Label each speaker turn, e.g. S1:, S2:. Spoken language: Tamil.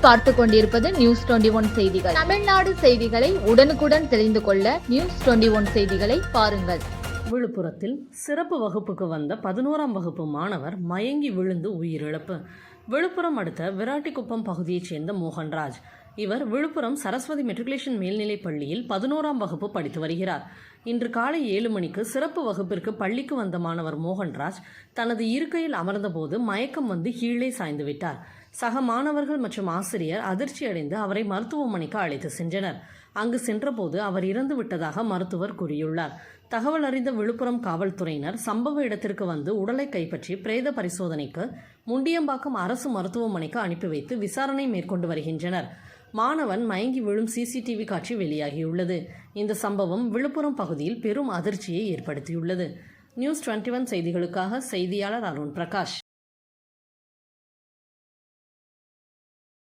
S1: நீங்கள் பார்த்து கொண்டிருப்பது நியூஸ் 21 செய்திகள். தமிழ்நாடு செய்திகளை உடனுக்குடன் தெரிந்து கொள்ள நியூஸ் 21 செய்திகளை பாருங்கள்.
S2: விழுப்புரத்தில் சிறப்பு வகுப்புக்கு வந்த 11ஆம் வகுப்பு மாணவர் மயங்கி விழுந்து உயிரிழப்பு. விழுப்புரம் அடுத்த விராட்டிக்குப்பம் பகுதியைச் சேர்ந்த மோகன்ராஜ். இவர் விழுப்புரம் சரஸ்வதி மெட்ரிகுலேஷன் மேல்நிலைப் பள்ளியில் 11ஆம் வகுப்பு படித்து வருகிறார். இன்று காலை 7 மணிக்கு சிறப்பு வகுப்பிற்கு பள்ளிக்கு வந்த மாணவர் மோகன்ராஜ் தனது இருக்கையில் அமர்ந்தபோது மயக்கம் வந்து கீழே சாய்ந்து விட்டார். சக மாணவர்கள் மற்றும் ஆசிரியர் அதிர்ச்சியடைந்து அவரை மருத்துவமனைக்கு அழைத்து சென்றனர். அங்கு சென்றபோது அவர் இறந்து விட்டதாக மருத்துவர் கூறியுள்ளார். தகவல் அறிந்த விழுப்புரம் காவல்துறையினர் சம்பவ இடத்திற்கு வந்து உடலை கைப்பற்றி பிரேத பரிசோதனைக்கு முண்டியம்பாக்கம் அரசு மருத்துவமனைக்கு அனுப்பி வைத்து விசாரணை மேற்கொண்டு வருகின்றனர். மாணவன் மயங்கி விழும் சிசிடிவி காட்சி வெளியாகியுள்ளது. இந்த சம்பவம் விழுப்புரம் பகுதியில் பெரும் அதிர்ச்சியை ஏற்படுத்தியுள்ளது. நியூஸ் 21 செய்திகளுக்காக செய்தியாளர் அருண் பிரகாஷ்.